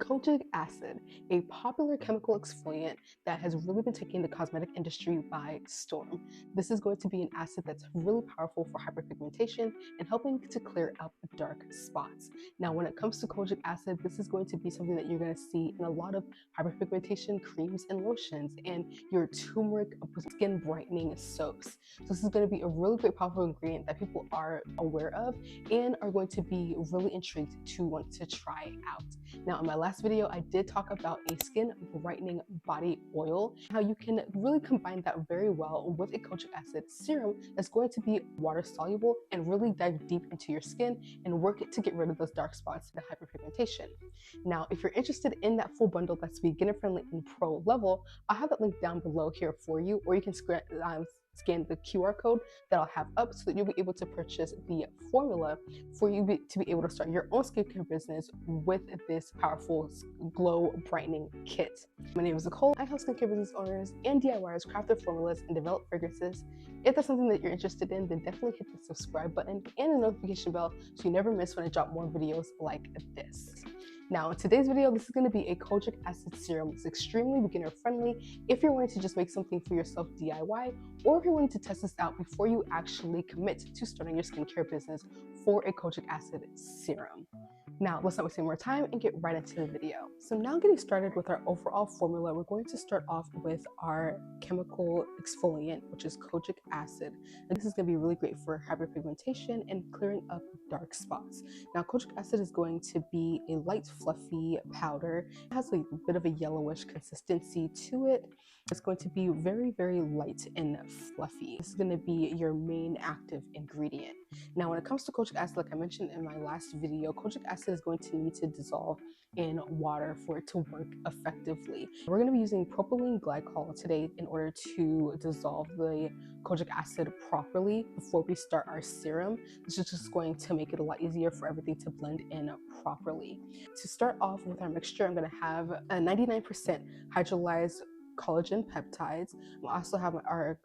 Kojic Acid, a popular chemical exfoliant that has really been taking the cosmetic industry by storm. This is going to be an acid that's really powerful for hyperpigmentation and helping to clear up dark spots. Now, when it comes to Kojic Acid, this is going to be something that you're going to see in a lot of hyperpigmentation creams and lotions and your turmeric skin brightening soaps. So this is going to be a really great powerful ingredient that people are aware of and are going to be really intrigued to want to try out. Now, in my last video, I did talk about a skin brightening body oil, how you can really combine that very well with a Kojic Acid serum that's going to be water soluble and really dive deep into your skin and work it to get rid of those dark spots and hyperpigmentation. Now, if you're interested in that full bundle that's beginner friendly and pro level, I'll have that link down below here for you, or you can scan the QR code that I'll have up so that you'll be able to purchase the formula for you to be able to start your own skincare business with this powerful glow brightening kit. My name is Nicole. I help skincare business owners and DIYers craft their formulas and develop fragrances. If that's something that you're interested in, then definitely hit the subscribe button and the notification bell so you never miss when I drop more videos like this. Now, in today's video, this is going to be a Kojic Acid Serum. It's extremely beginner friendly if you're wanting to just make something for yourself DIY, or if you're wanting to test this out before you actually commit to starting your skincare business for a Kojic Acid Serum. Now, let's not waste any more time and get right into the video. So now, getting started with our overall formula, we're going to start off with our chemical exfoliant, which is Kojic Acid. And this is going to be really great for hyperpigmentation and clearing up dark spots. Now, Kojic Acid is going to be a light, fluffy powder. It has a bit of a yellowish consistency to it. It's going to be very, very light and fluffy. This is going to be your main active ingredient. Now, when it comes to Kojic Acid, like I mentioned in my last video, Kojic Acid is going to need to dissolve in water for it to work effectively. We're going to be using propylene glycol today in order to dissolve the Kojic Acid properly before we start our serum. This is just going to make it a lot easier for everything to blend in properly. To start off with our mixture, I'm going to have a 99% hydrolyzed collagen peptides. We'll also have our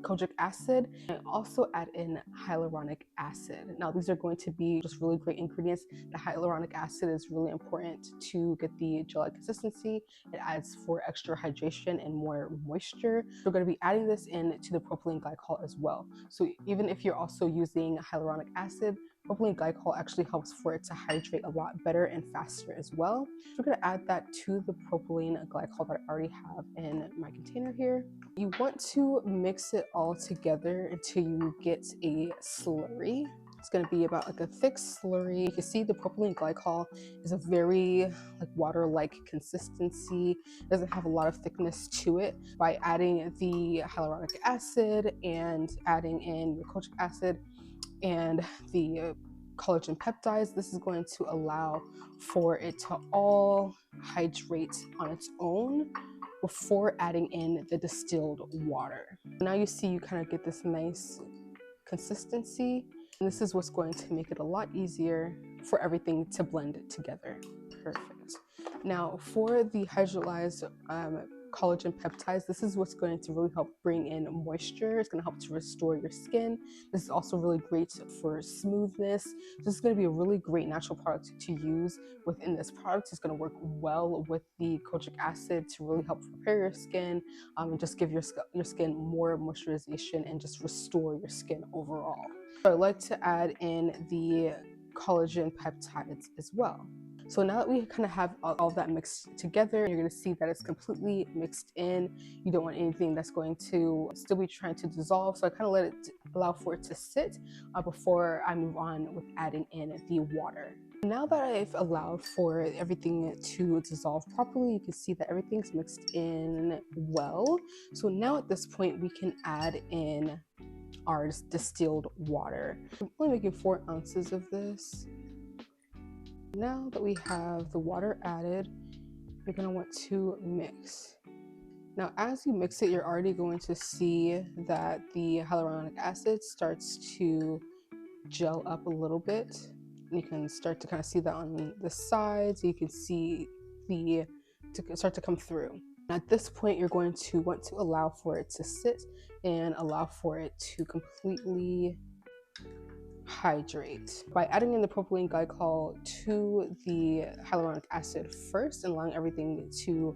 Kojic Acid, and also add in hyaluronic acid. Now, these are going to be just really great ingredients. The hyaluronic acid is really important to get the gel-like consistency. It adds for extra hydration and more moisture. We're going to be adding this in to the propylene glycol as well. So even if you're also using hyaluronic acid, propylene glycol actually helps for it to hydrate a lot better and faster as well. So we're going to add that to the propylene glycol that I already have in my container here. You want to mix it all together until you get a slurry. It's going to be about like a thick slurry. You can see the propylene glycol is a very water-like consistency. It doesn't have a lot of thickness to it. By adding the hyaluronic acid and adding in your Kojic acid and the collagen peptides, this is going to allow for it to all hydrate on its own before adding in the distilled water. Now you see you kind of get this nice consistency, and this is what's going to make it a lot easier for everything to blend together. Perfect. Now, for the hydrolyzed collagen peptides, this is what's going to really help bring in moisture. It's going to help to restore your skin. This is also really great for smoothness. This is going to be a really great natural product to use within this product. It's going to work well with the Kojic acid to really help prepare your skin and just give your skin more moisturization and just restore your skin overall. So I like to add in the collagen peptides as well. So now that we kind of have all that mixed together, you're going to see that it's completely mixed in. You don't want anything that's going to still be trying to dissolve. So I kind of let it allow for it to sit before I move on with adding in the water. Now that I've allowed for everything to dissolve properly, you can see that everything's mixed in well. So now at this point, we can add in our distilled water. I'm only making 4 ounces of this. Now that we have the water added, you're going to want to mix. Now, as you mix it, you're already going to see that the hyaluronic acid starts to gel up a little bit. You can start to kind of see that on the sides. You can see start to come through. At this point, you're going to want to allow for it to sit and allow for it to completely hydrate. By adding in the propylene glycol to the hyaluronic acid first and allowing everything to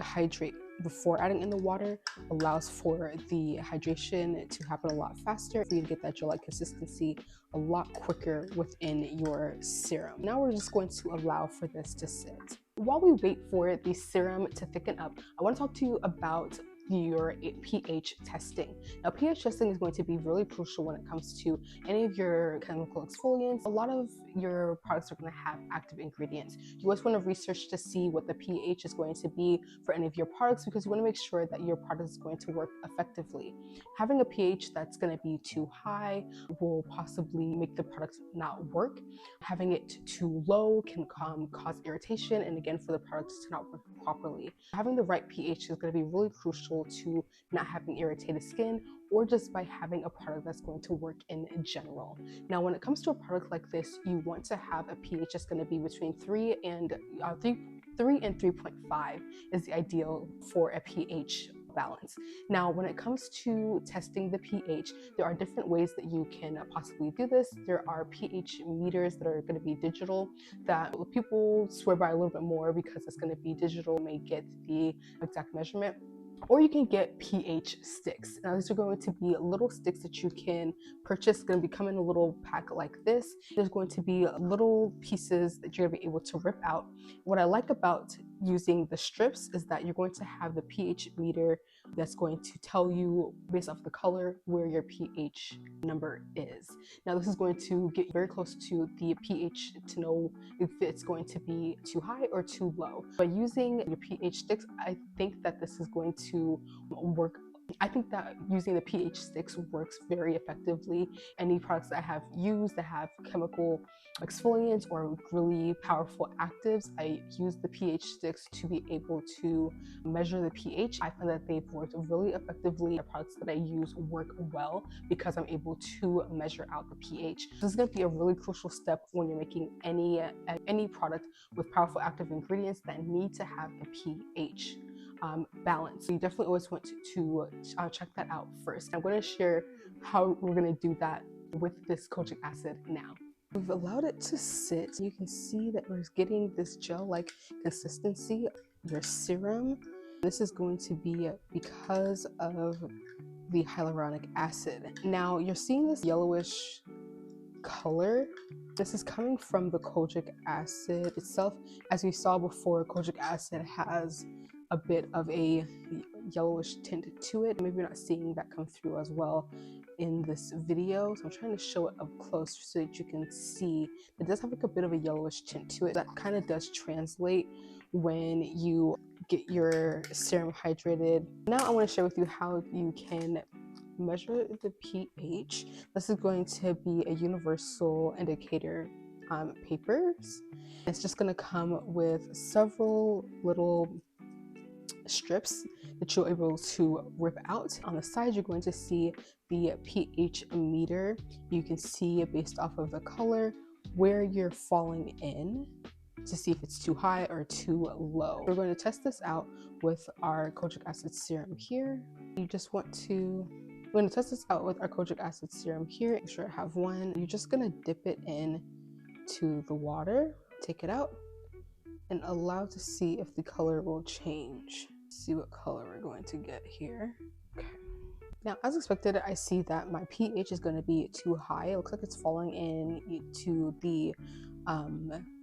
hydrate before adding in the water allows for the hydration to happen a lot faster for you to get that gel-like consistency a lot quicker within your serum. Now we're just going to allow for this to sit. While we wait for the serum to thicken up, I want to talk to you about your pH testing. Now, pH testing is going to be really crucial when it comes to any of your chemical exfoliants. A lot of your products are going to have active ingredients. You always want to research to see what the pH is going to be for any of your products because you want to make sure that your product is going to work effectively. Having a pH that's going to be too high will possibly make the product not work. Having it too low can cause irritation and again for the products to not work properly. Having the right pH is going to be really crucial to not having irritated skin or just by having a product that's going to work in general. Now, when it comes to a product like this, you want to have a pH that's going to be between 3 and 3.5 is the ideal for a pH balance. Now, when it comes to testing the pH, there are different ways that you can possibly do this. There are pH meters that are going to be digital that people swear by a little bit more because it's going to be digital, may get the exact measurement. Or you can get pH sticks. Now, these are going to be little sticks that you can purchase. It's going to be come in a little pack like this. There's going to be little pieces that you're going to be able to rip out. What I like about using the strips is that you're going to have the pH meter that's going to tell you based off the color where your pH number is. Now, this is going to get very close to the pH to know if it's going to be too high or too low. By using your pH sticks, I think that this is going to work. I think that using the pH sticks works very effectively. Any products that I have used that have chemical exfoliants or really powerful actives, I use the pH sticks to be able to measure the pH. I find that they've worked really effectively. The products that I use work well because I'm able to measure out the pH. This is going to be a really crucial step when you're making any product with powerful active ingredients that need to have a pH balance. So you definitely always want to check that out first. I'm going to share how we're going to do that with this kojic acid now. We've allowed it to sit. You can see that we're getting this gel-like consistency. Your serum, this is going to be because of the hyaluronic acid. Now you're seeing this yellowish color. This is coming from the kojic acid itself. As we saw before, kojic acid has a bit of a yellowish tint to it. Maybe you're not seeing that come through as well in this video, so I'm trying to show it up close so that you can see it does have like a bit of a yellowish tint to it. That kind of does translate when you get your serum hydrated. Now I want to share with you how you can measure the pH. This is going to be a universal indicator papers. It's just going to come with several little strips that you're able to rip out. On the side, you're going to see the pH meter. You can see based off of the color where you're falling in to see if it's too high or too low. We're going to test this out with our kojic acid serum here. We're going to test this out with our kojic acid serum here. Make sure I have one. You're just going to dip it in to the water, take it out, and allow to see if the color will change. See what color we're going to get here. Okay. Now, as expected, I see that my pH is going to be too high. It looks like it's falling into the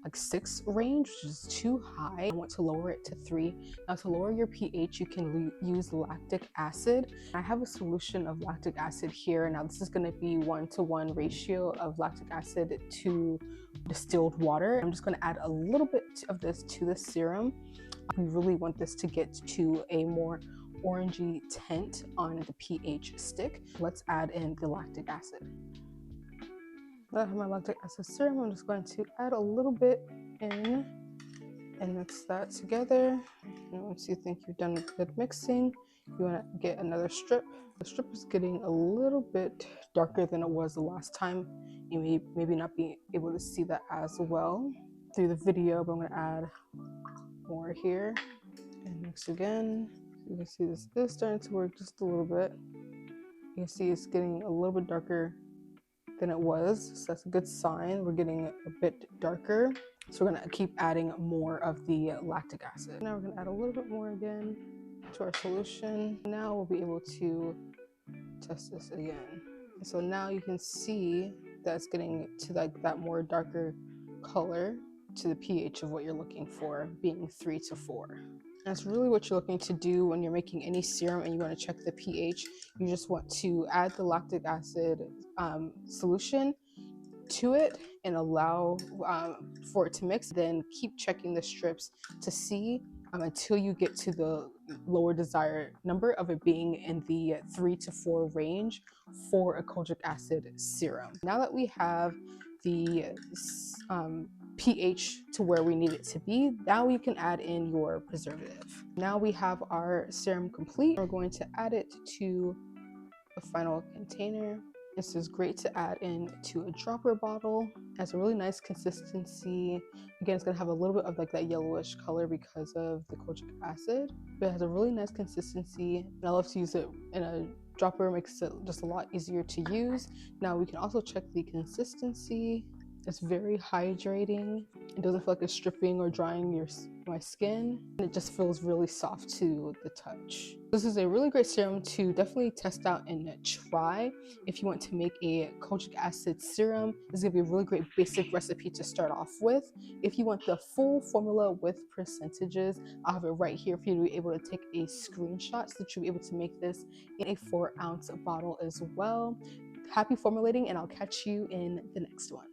like 6 range, which is too high. I want to lower it to 3. Now, to lower your pH, you can use lactic acid. I have a solution of lactic acid here. Now, this is going to be 1-to-1 ratio of lactic acid to distilled water. I'm just going to add a little bit of this to the serum. We really want this to get to a more orangey tint on the pH stick. Let's add in the lactic acid. Now I have my lactic acid serum. I'm just going to add a little bit in and mix that together. And once you think you've done good mixing, you want to get another strip. The strip is getting a little bit darker than it was the last time. You may maybe not be able to see that as well through the video, but I'm going to add more here and mix again. You can see this is starting to work just a little bit. You can see it's getting a little bit darker than it was, so that's a good sign. We're getting a bit darker, so we're gonna keep adding more of the lactic acid. Now we're gonna add a little bit more again to our solution. Now we'll be able to test this again. So now you can see that it's getting to like that more darker color to the pH of what you're looking for, being 3 to 4. That's really what you're looking to do when you're making any serum and you want to check the pH. You just want to add the lactic acid solution to it and allow for it to mix. Then keep checking the strips to see until you get to the lower desired number of it being in the 3 to 4 range for a kojic acid serum. Now that we have the pH to where we need it to be, now you can add in your preservative. Now we have our serum complete. We're going to add it to the final container. This is great to add into a dropper bottle. It has a really nice consistency. Again, it's gonna have a little bit of like that yellowish color because of the kojic acid, but it has a really nice consistency. And I love to use it in a dropper, makes it just a lot easier to use. Now we can also check the consistency. It's very hydrating. It doesn't feel like it's stripping or drying my skin. And it just feels really soft to the touch. This is a really great serum to definitely test out and try if you want to make a kojic acid serum. This is gonna be a really great basic recipe to start off with. If you want the full formula with percentages, I'll have it right here for you to be able to take a screenshot so that you'll be able to make this in a 4-ounce bottle as well. Happy formulating, and I'll catch you in the next one.